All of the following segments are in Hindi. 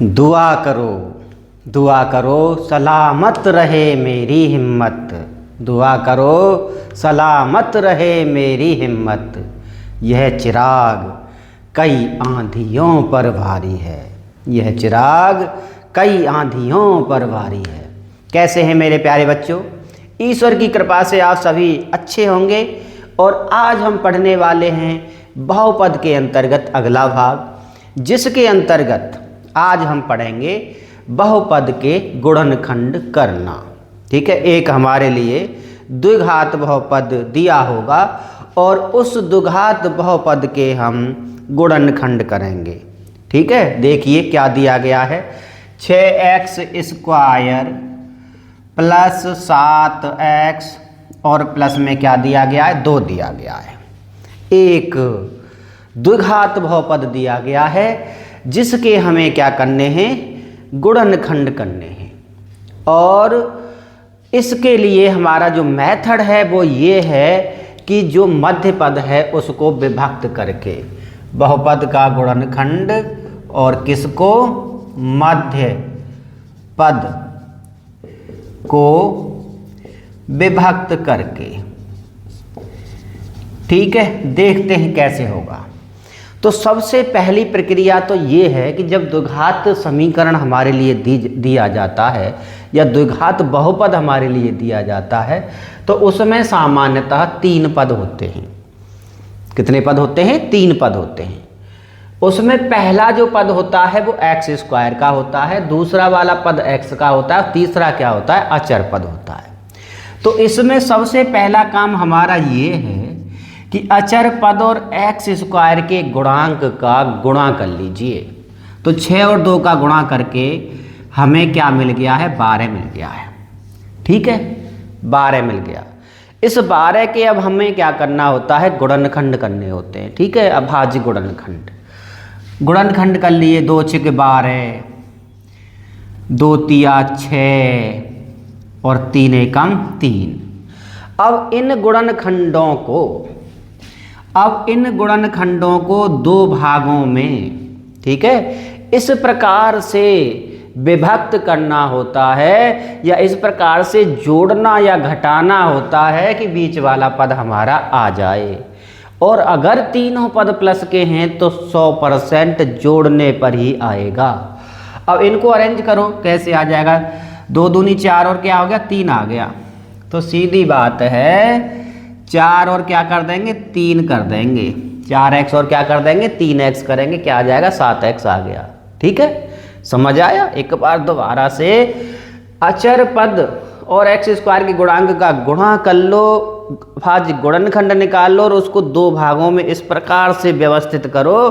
दुआ करो सलामत रहे मेरी हिम्मत, दुआ करो सलामत रहे मेरी हिम्मत। यह चिराग कई आंधियों पर भारी है, यह चिराग कई आंधियों पर भारी है। कैसे हैं मेरे प्यारे बच्चों? ईश्वर की कृपा से आप सभी अच्छे होंगे। और आज हम पढ़ने वाले हैं बहुपद के अंतर्गत अगला भाग, जिसके अंतर्गत आज हम पढ़ेंगे बहुपद के गुणनखंड करना। ठीक है, एक हमारे लिए द्विघात बहुपद दिया होगा और उस द्विघात बहुपद के हम गुणनखंड करेंगे। ठीक है, देखिए क्या दिया गया है। 6x² प्लस 7x और प्लस में क्या दिया गया है? 2 दिया गया है। एक द्विघात बहुपद दिया गया है जिसके हमें क्या करने हैं? गुणनखंड करने हैं। और इसके लिए हमारा जो मेथड है वो ये है कि जो मध्य पद है उसको विभक्त करके बहुपद का गुणनखंड और किसको? मध्य पद को विभक्त करके। ठीक है, देखते हैं कैसे होगा। तो सबसे पहली प्रक्रिया तो ये है कि जब द्विघात समीकरण हमारे लिए दिया जाता है या द्विघात बहुपद हमारे लिए दिया जाता है तो उसमें सामान्यतः 3 पद होते हैं। कितने पद होते हैं? 3 पद होते हैं। उसमें पहला जो पद होता है वो x² का होता है, दूसरा वाला पद x का होता है, तीसरा क्या होता है? अचर पद होता है। तो इसमें सबसे पहला काम हमारा ये है कि अचर पद और x² के गुणांक का गुणा कर लीजिए। तो 6 और 2 का गुणा करके हमें क्या मिल गया है? 12 मिल गया है। ठीक है, 12 मिल गया। इस 12 के अब हमें क्या करना होता है? गुणनखंड करने होते हैं। ठीक है, अभाज्य गुणनखंड। गुणनखंड कर लिए। 2 × 6 = 12, 2 × 3 = 6 और 3 × 1 = 3। अब इन गुणनखंडों को 2 भागों में, ठीक है, इस प्रकार से विभक्त करना होता है या इस प्रकार से जोड़ना या घटाना होता है कि बीच वाला पद हमारा आ जाए। और अगर तीनों पद प्लस के हैं तो 100% जोड़ने पर ही आएगा। अब इनको अरेंज करो, कैसे आ जाएगा? 2 दूनी 4 और क्या हो गया? 3 आ गया। तो सीधी बात है 4 और क्या कर देंगे? 3 कर देंगे। 4x और क्या कर देंगे? 3x करेंगे, क्या आ जाएगा? 7x आ गया। ठीक है, समझ आया? एक बार दोबारा से अचर पद और x² के गुणांक का गुणा कर लो, भाज्य गुणनखंड निकाल लो और उसको 2 भागों में इस प्रकार से व्यवस्थित करो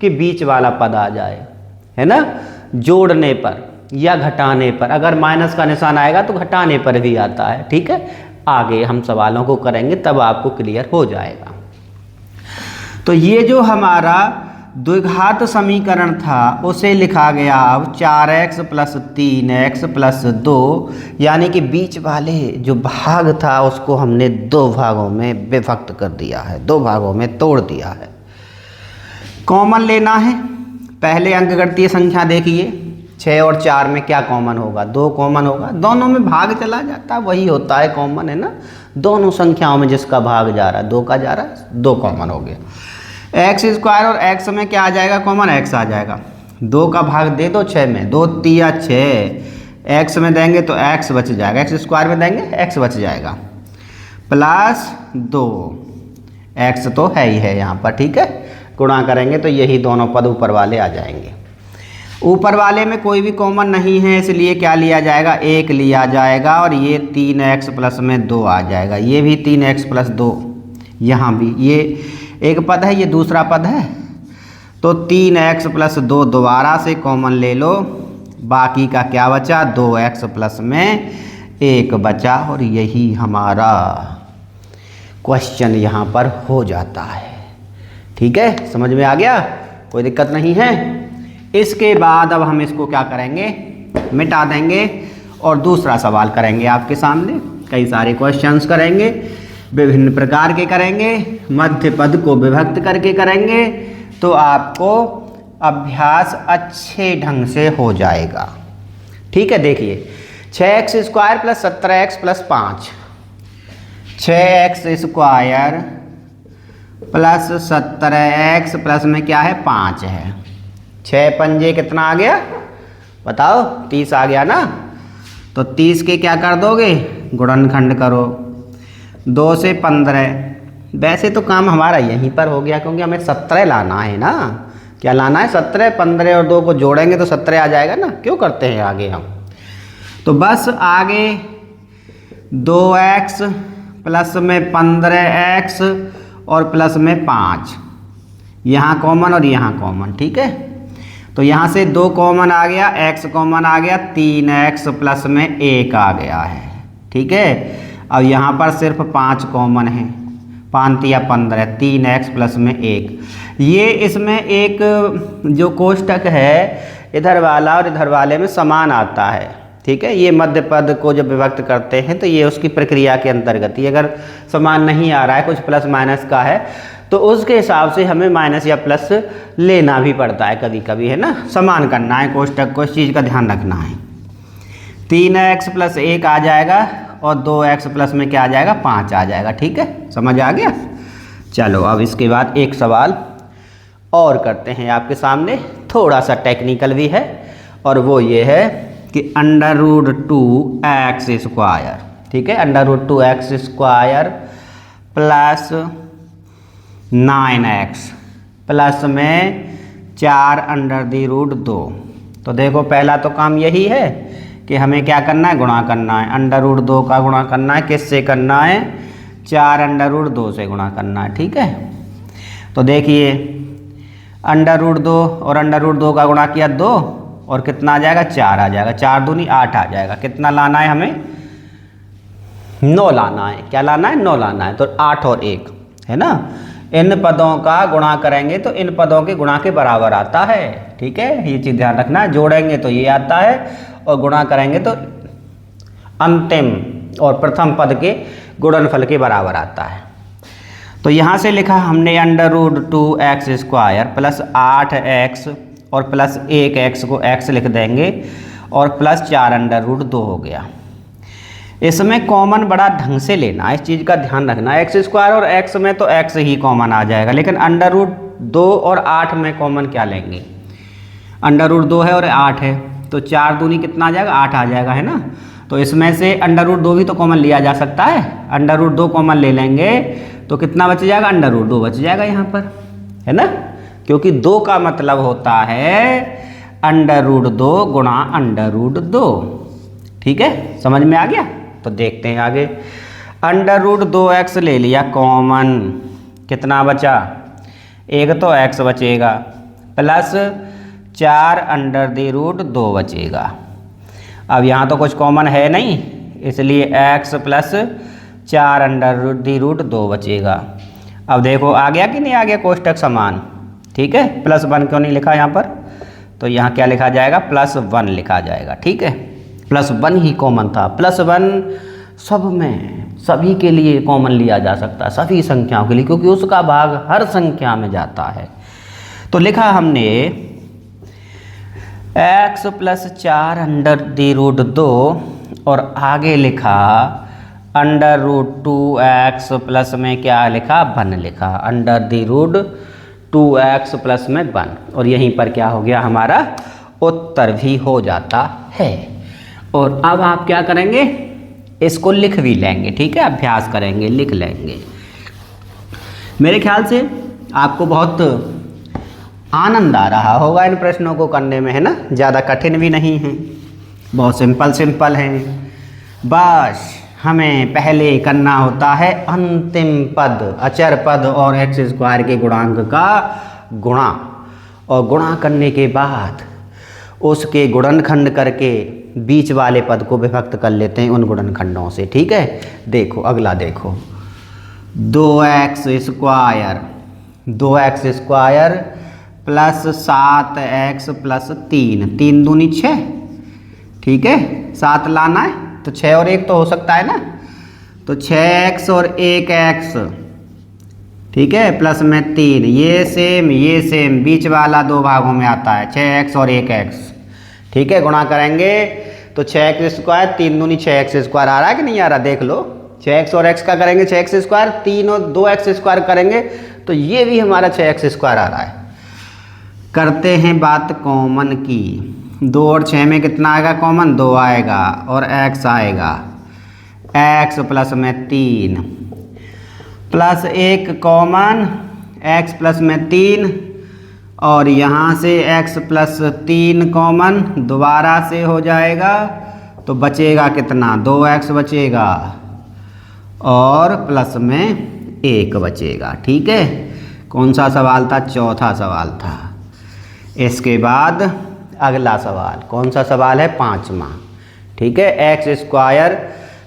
कि बीच वाला पद आ जाए, है ना? जोड़ने पर या घटाने पर, अगर माइनस का निशान आएगा तो घटाने पर भी आता है। ठीक है, आगे हम सवालों को करेंगे तब आपको क्लियर हो जाएगा। तो ये जो हमारा द्विघात समीकरण था उसे लिखा गया अब 4x + 3x + 2, यानी कि बीच वाले जो भाग था उसको हमने 2 भागों में विभक्त कर दिया है, 2 भागों में तोड़ दिया है। कॉमन लेना है। पहले अंकगणितीय संख्या देखिए, 6 और 4 में क्या कॉमन होगा? 2 कॉमन होगा। दोनों में भाग चला जाता है, वही होता है कॉमन, है ना? दोनों संख्याओं में जिसका भाग जा रहा है, 2 का जा रहा है, 2 कॉमन हो गया। x² और x में क्या आ जाएगा? कॉमन x आ जाएगा। 2 का भाग दे दो 6 में, 2 × 3 = 6, x में देंगे तो x बच जाएगा, x² में देंगे x बच जाएगा, प्लस 2 x तो है ही है यहाँ पर। ठीक है, गुणा करेंगे तो यही दोनों पद ऊपर वाले आ जाएंगे। ऊपर वाले में कोई भी कॉमन नहीं है इसलिए क्या लिया जाएगा? 1 लिया जाएगा और ये 3x प्लस में 2 आ जाएगा। ये भी 3x + 2, यहाँ भी ये एक पद है, ये दूसरा पद है। तो 3x + 2 दोबारा से कॉमन ले लो, बाकी का क्या बचा? 2x प्लस में 1 बचा और यही हमारा क्वेश्चन यहाँ पर हो जाता है। ठीक है, समझ में आ गया? कोई दिक्कत नहीं है। इसके बाद अब हम इसको क्या करेंगे? मिटा देंगे और दूसरा सवाल करेंगे आपके सामने। कई सारे क्वेश्चंस करेंगे, विभिन्न प्रकार के करेंगे, मध्य पद को विभक्त करके करेंगे, तो आपको अभ्यास अच्छे ढंग से हो जाएगा। ठीक है, देखिए 6x² plus 17x plus 5, 6x² plus 17x plus में क्या है 5 है। 6 पंजे कितना आ गया बताओ, 30 आ गया ना। तो 30 के क्या कर दोगे, गुणनखंड करो। 2 से 15, वैसे तो काम हमारा यहीं पर हो गया क्योंकि हमें 17 लाना है ना। क्या लाना है 17, 15 और 2 को जोड़ेंगे तो 17 आ जाएगा ना। क्यों करते हैं आगे हम, तो बस आगे 2x प्लस में 15x और प्लस में 5, यहाँ कॉमन और यहाँ कॉमन। ठीक है, तो यहाँ से 2 कॉमन आ गया, x कॉमन आ गया, 3x प्लस में 1 आ गया है। ठीक है, अब यहाँ पर सिर्फ 5 कॉमन है, 5 या 15, 3x प्लस में 1। ये इसमें एक जो कोष्टक है इधर वाला और इधर वाले में समान आता है। ठीक है, ये मध्य पद को जब विभक्त करते हैं तो ये उसकी प्रक्रिया के अंतर्गत ही, अगर समान नहीं आ रहा है, कुछ प्लस माइनस का है, तो उसके हिसाब से हमें माइनस या प्लस लेना भी पड़ता है कभी कभी, है ना। समान करना है कोष्टक को, इस चीज़ का ध्यान रखना है। 3x प्लस 1 आ जाएगा और 2x प्लस में क्या आ जाएगा 5 आ जाएगा। ठीक है, समझ आ गया। चलो अब इसके बाद एक सवाल और करते हैं आपके सामने, थोड़ा सा टेक्निकल भी है, और वो ये है कि √2x²। ठीक है, √2x² प्लस 9x प्लस में 4√2। तो देखो पहला तो काम यही है कि हमें क्या करना है, गुणा करना है। √2 का गुणा करना है, किससे करना है, 4√2 से गुणा करना है। ठीक है, तो देखिए √2 और √2 का गुणा किया 2 और कितना आ जाएगा 4 आ जाएगा, 4 दूनी 8 आ जाएगा। कितना लाना है हमें, 9 लाना है। क्या लाना है, 9 लाना है। तो 8 और 1 है ना, इन पदों का गुणा करेंगे तो इन पदों के गुणा के बराबर आता है। ठीक है, ये चीज़ ध्यान रखना है, जोड़ेंगे तो ये आता है और गुणा करेंगे तो अंतिम और प्रथम पद के गुणनफल के बराबर आता है। तो यहाँ से लिखा हमने √2x² प्लस 8x और प्लस 1x को x लिख देंगे और प्लस 4√2 हो गया। इसमें कॉमन बड़ा ढंग से लेना है, इस चीज़ का ध्यान रखना है। x² और x में तो x ही कॉमन आ जाएगा, लेकिन √2 और 8 में कॉमन क्या लेंगे, √2 है और 8 है, तो 4 दूनी कितना आ जाएगा 8 आ जाएगा, है ना। तो इसमें से √2 भी तो कॉमन लिया जा सकता है, √2 कॉमन ले लेंगे तो कितना बच जाएगा, √2 बच जाएगा यहाँ पर, है ना। क्योंकि 2 का मतलब होता है √2 गुणा √2। ठीक है, समझ में आ गया। तो देखते हैं आगे, √2x ले लिया कॉमन, कितना बचा, एक तो x बचेगा प्लस 4√2 बचेगा। अब यहाँ तो कुछ कॉमन है नहीं, इसलिए x प्लस 4√2 बचेगा। अब देखो आ गया कि नहीं आ गया कोष्टक समान। ठीक है, +1 क्यों नहीं लिखा यहाँ पर, तो यहाँ क्या लिखा जाएगा, +1 लिखा जाएगा। ठीक है, +1 ही कॉमन था। +1 सब में सभी के लिए कॉमन लिया जा सकता है, सभी संख्याओं के लिए, क्योंकि उसका भाग हर संख्या में जाता है। तो लिखा हमने x प्लस 4√2 और आगे लिखा √2x प्लस में क्या लिखा, 1 लिखा, √2x प्लस में 1, और यहीं पर क्या हो गया, हमारा उत्तर भी हो जाता है। और अब आप क्या करेंगे, इसको लिख भी लेंगे। ठीक है, अभ्यास करेंगे, लिख लेंगे। मेरे ख्याल से आपको बहुत आनंद आ रहा होगा इन प्रश्नों को करने में, है ना। ज़्यादा कठिन भी नहीं है, बहुत सिंपल हैं। बस हमें पहले करना होता है अंतिम पद, अचर पद और x² के गुणांक का गुणा, और गुणा करने के बाद उसके गुणनखंड करके बीच वाले पद को विभक्त कर लेते हैं उन गुणनखंडों से। ठीक है, देखो अगला देखो, 2x² प्लस 7x प्लस 3, 3 दूनी 6। ठीक है, 7 लाना है तो 6 और 1 तो हो सकता है ना, तो 6x और 1x। ठीक है, प्लस में 3, ये सेम, बीच वाला दो भागों में आता है, 6x और 1x। ठीक है, गुणा करेंगे तो 6x², 3 दूनी 6x² आ रहा है कि नहीं आ रहा, देख लो। 6x और x का करेंगे 6x², 3 और 2x² करेंगे तो ये भी हमारा 6x² आ रहा है। करते हैं बात कॉमन की। 2 और 6 में कितना आएगा कॉमन, 2 आएगा और x आएगा, x प्लस में 3 प्लस 1 कॉमन, x प्लस में 3 और यहाँ से x प्लस 3 कॉमन दोबारा से हो जाएगा तो बचेगा कितना, 2x बचेगा और प्लस में 1 बचेगा। ठीक है, कौन सा सवाल था, चौथा सवाल था। इसके बाद अगला सवाल, कौन सा सवाल है, 5वां। ठीक है, x²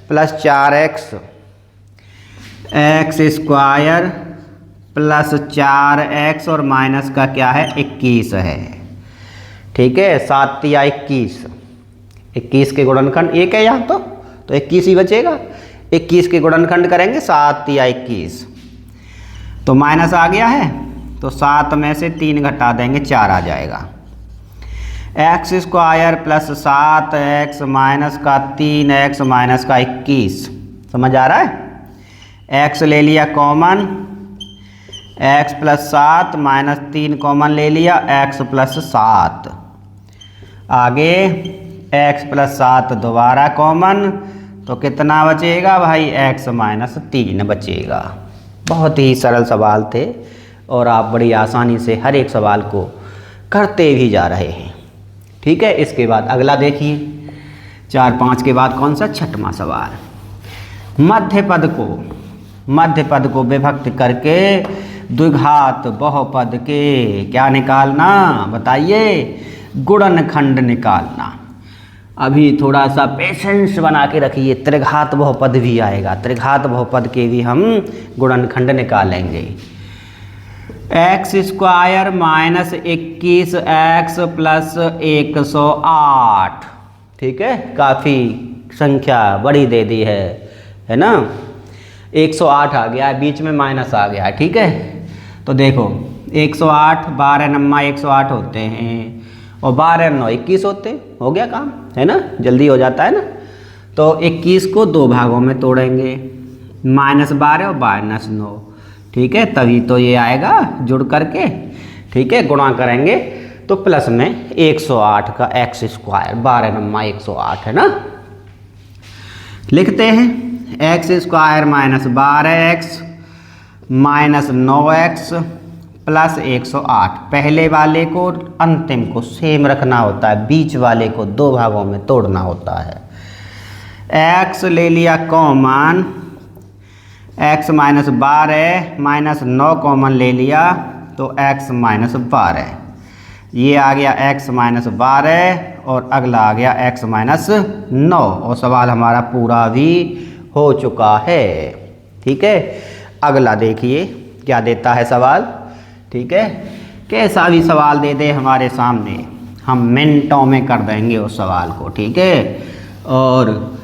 plus 4x, x² plus 4x और माइनस का क्या है, 21 है। ठीक है, 7 या 21, 21 के गुणनखंड 1 है यहाँ तो 21 ही बचेगा। 21 के गुणनखंड करेंगे 7 या 21 तो माइनस आ गया है, तो 7 में से 3 घटा देंगे, 4 आ जाएगा। x² प्लस 7x माइनस का 3x माइनस का 21, समझ आ रहा है। x ले लिया common, x plus 7 minus 3 common ले लिया, x प्लस 7, आगे x प्लस 7 दोबारा कॉमन तो कितना बचेगा भाई, x माइनस 3 बचेगा। बहुत ही सरल सवाल थे और आप बड़ी आसानी से हर एक सवाल को करते भी जा रहे हैं। ठीक है, इसके बाद अगला देखिए, 4, 5 के बाद कौन सा, 6वां सवाल। मध्य पद को विभक्त करके द्विघात बहुपद के क्या निकालना, बताइए, गुणनखंड निकालना। अभी थोड़ा सा पेशेंस बना के रखिए, त्रिघात बहुपद भी आएगा, त्रिघात बहुपद के भी हम गुणनखंड निकालेंगे। x² minus 21x plus 108। ठीक है, काफ़ी संख्या बड़ी दे दी है ना, 108 आ गया है, बीच में माइनस आ गया है। ठीक है, तो देखो 108, 12 नम्मा 108 होते हैं और 12 9 21 होते हैं, हो गया काम, है ना, जल्दी हो जाता है ना। तो 21 को 2 भागों में तोड़ेंगे, -12 और -9। ठीक है, तभी तो ये आएगा जुड़ करके। ठीक है, गुणा करेंगे तो प्लस में 108 का x², 12 नम्मा 108 है ना। लिखते हैं x² minus 12x minus 9x plus 108। पहले वाले को अंतिम को सेम रखना होता है, बीच वाले को 2 भागों में तोड़ना होता है। x ले लिया common, x minus 12 minus 9 common ले लिया तो x माइनस 12, ये आ गया x माइनस 12 और अगला आ गया x माइनस 9 और सवाल हमारा पूरा भी हो चुका है। ठीक है, अगला देखिए क्या देता है सवाल। ठीक है, कैसा भी सवाल दे दे हमारे सामने, हम मिनटों में कर देंगे उस सवाल को। ठीक है, और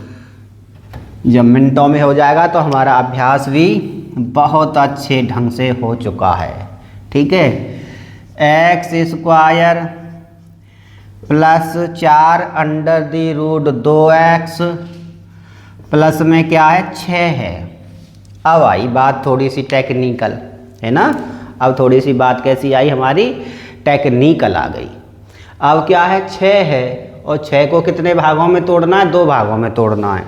जब मिनटों में हो जाएगा तो हमारा अभ्यास भी बहुत अच्छे ढंग से हो चुका है। ठीक है, x² plus 4 under the root 2x plus में क्या है, 6 है। अब आई बात थोड़ी सी टेक्निकल, है ना। अब थोड़ी सी बात कैसी आई, हमारी टेक्निकल आ गई। अब क्या है, 6 है और 6 को कितने भागों में तोड़ना है, 2 भागों में तोड़ना है।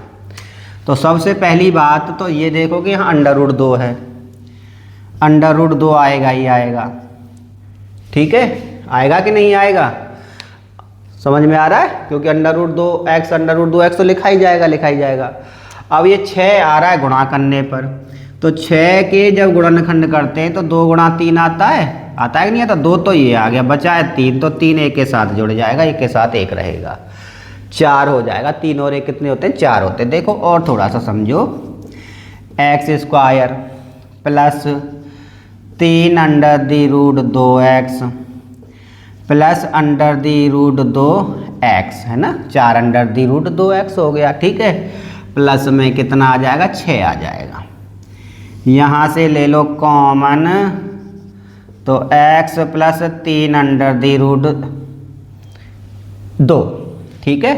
तो सबसे पहली बात तो ये देखो कि यहाँ अंडर रूट 2 है, अंडर रूट 2 आएगा ही आएगा। ठीक है, आएगा कि नहीं आएगा, समझ में आ रहा है, क्योंकि under root 2x under root 2x तो लिखा ही जाएगा। अब ये 6 आ रहा है गुणा करने पर, तो 6 के जब गुणनखंड करते हैं तो 2 गुणा 3 आता है कि नहीं आता, 2 तो ये आ गया, बचा है 3, तो 3 1 के साथ जुड़ जाएगा, 1 के साथ 1 रहेगा, 4 हो जाएगा। 3 और 1 कितने होते हैं, 4 होते हैं। देखो और थोड़ा सा समझो, x² plus 3 under the root 2x plus under the root 2x, है ना, 4 अंडर दी रूट 2x हो गया। ठीक है, प्लस में कितना आ जाएगा, 6 आ जाएगा। यहाँ से ले लो कॉमन, तो x plus 3 under the root 2, ठीक है,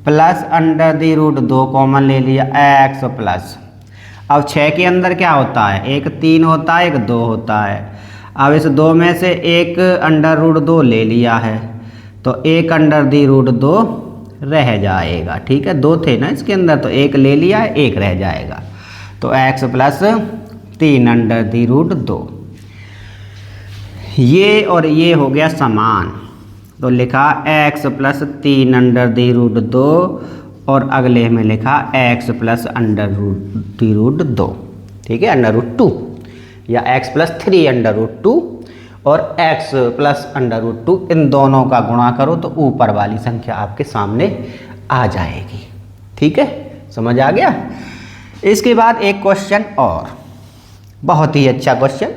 plus under the root 2 common ले लिया, x प्लस। अब 6 के अंदर क्या होता है, एक 3 होता है, एक 2 होता है। अब इस 2 में से एक अंडर रूट 2 ले लिया है, तो एक अंडर दी रूट 2 रह जाएगा, ठीक है, 2 थे ना इसके अंदर, तो एक ले लिया है, एक रह जाएगा, तो x plus 3 under the root 2। ये और ये हो गया समान, तो लिखा x plus 3 under the root 2 और अगले में लिखा x plus under the root 2, ठीक है, अंडर रूट 2, या x प्लस 3 अंडर रूट 2 और x प्लस अंडर रूट 2, इन दोनों का गुणा करो तो ऊपर वाली संख्या आपके सामने आ जाएगी, ठीक है, समझ आ गया। इसके बाद एक क्वेश्चन और, बहुत ही अच्छा क्वेश्चन,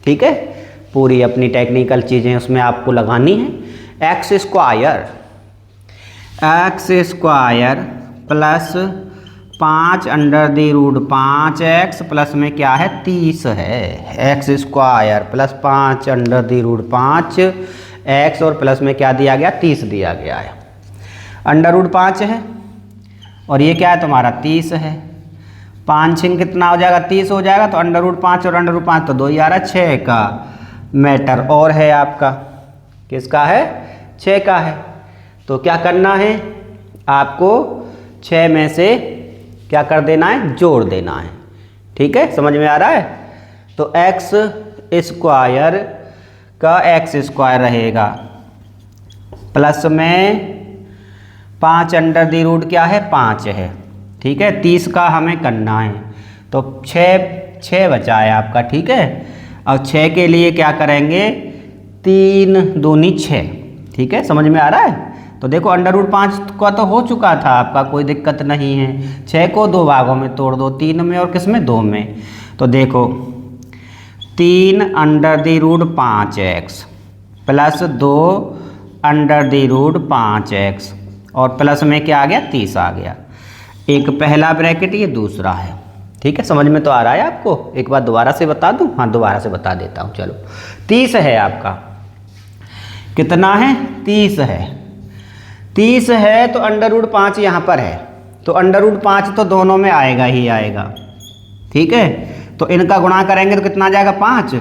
ठीक है, पूरी अपनी टेक्निकल चीज़ें उसमें आपको लगानी है। X square plus 5 under the root 5x plus में क्या है 30 है। X square plus 5 under the root 5x और प्लस में क्या दिया गया 30 दिया गया है। अंडर रूट 5 है और ये क्या है तुम्हारा 30 है, 5 छिंग कितना हो जाएगा 30 हो जाएगा, तो अंडर रूट 5 और अंडर रूट 5 तो 2 11 6 का मैटर और है आपका, किसका है 6 का है। तो क्या करना है आपको 6 में से क्या कर देना है जोड़ देना है, ठीक है, समझ में आ रहा है। तो एक्स स्क्वायर का एक्स स्क्वायर रहेगा प्लस में 5 अंडर दी रूट क्या है 5 है, ठीक है, 30 का हमें करना है, तो 6 बचा है आपका, ठीक है। अब 6 के लिए क्या करेंगे 3 दूनी 6, ठीक है, समझ में आ रहा है। तो देखो अंडर रूट 5 का तो हो चुका था आपका, कोई दिक्कत नहीं है। 6 को 2 भागों में तोड़ दो, 3 में और किस में 2 में। तो देखो 3 under the root 5x plus 2 under the root 5x और प्लस में क्या आ गया 30 आ गया। एक पहला ब्रैकेट ये दूसरा है, ठीक है, समझ में तो आ रहा है आपको। एक बार दोबारा से बता दूं, हाँ दोबारा से बता देता हूँ। चलो 30 है आपका, कितना है 30 है, 30 है तो अंडर रूट 5 यहाँ पर है, तो अंडर रूट 5 तो दोनों में आएगा ही आएगा, ठीक है। तो इनका गुणा करेंगे तो कितना आ जाएगा 5,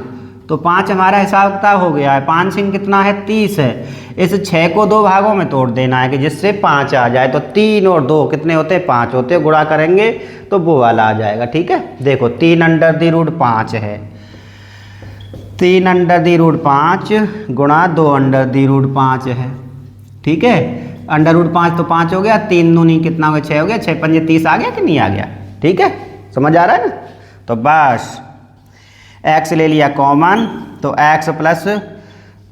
तो 5 हमारा हिसाब किताब हो गया है। 5 छिंग कितना है 30 है, इस 6 को 2 भागों में तोड़ देना है कि जिससे 5 आ जाए, तो 3 और 2 कितने होते हैं 5 होते हैं, गुणा करेंगे तो वो वाला आ जाएगा, ठीक है। देखो 3 अंडर दी रूट 5 है, 3 अंडर दी रूट 5 गुणा 2 अंडर दी रूट 5 है, ठीक है। अंडर रूट 5 तो 5 हो गया, 3 दूनी कितना हो गया 6 हो गया, 6 पंजे 30 आ गया कि नहीं आ गया, ठीक है, समझ आ रहा है ना। तो बस x ले लिया कॉमन, तो x plus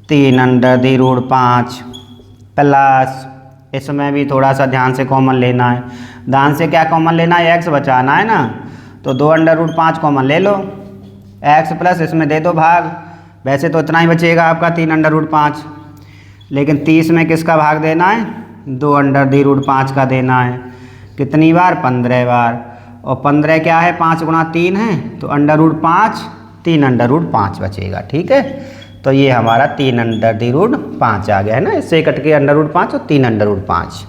3 under the root 5 plus, इसमें भी थोड़ा सा ध्यान से कॉमन लेना है। ध्यान से क्या कॉमन लेना है, x बचाना है ना, तो 2 अंडर रूट 5 कॉमन ले लो, x प्लस इसमें दे दो भाग, वैसे तो इतना ही बचेगा आपका 3 अंडर रूट 5, लेकिन 30 में किसका भाग देना है 2 अंडर दी रूट 5 का देना है, कितनी बार 15 बार, और 15 क्या है 5 गुणा 3 है, तो अंडर रूट 5 3 अंडर रूट 5 बचेगा, ठीक है। तो ये हमारा 3 अंडर दी रूट 5 आ गया है ना, इससे कट के अंडर रूट 5 और 3 अंडर रूट 5।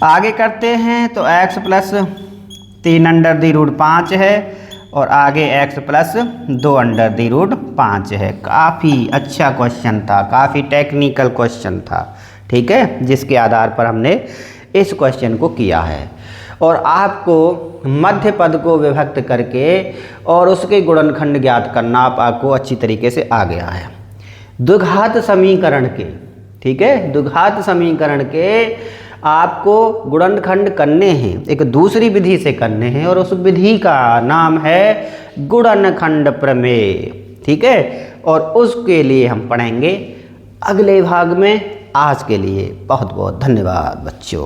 आगे करते हैं, तो x plus 3 under the root 5 है और आगे x plus 2 under the root 5 है। काफ़ी अच्छा क्वेश्चन था, काफ़ी टेक्निकल क्वेश्चन था, ठीक है, जिसके आधार पर हमने इस क्वेश्चन को किया है। और आपको मध्य पद को विभक्त करके और उसके गुणनखंड ज्ञात करना आपको अच्छी तरीके से आ गया है। द्विघात समीकरण के, ठीक है, द्विघात समीकरण के आपको गुणनखंड करने हैं, एक दूसरी विधि से करने हैं, और उस विधि का नाम है गुणनखंड प्रमेय, ठीक है। और उसके लिए हम पढ़ेंगे अगले भाग में। आज के लिए बहुत बहुत धन्यवाद बच्चों।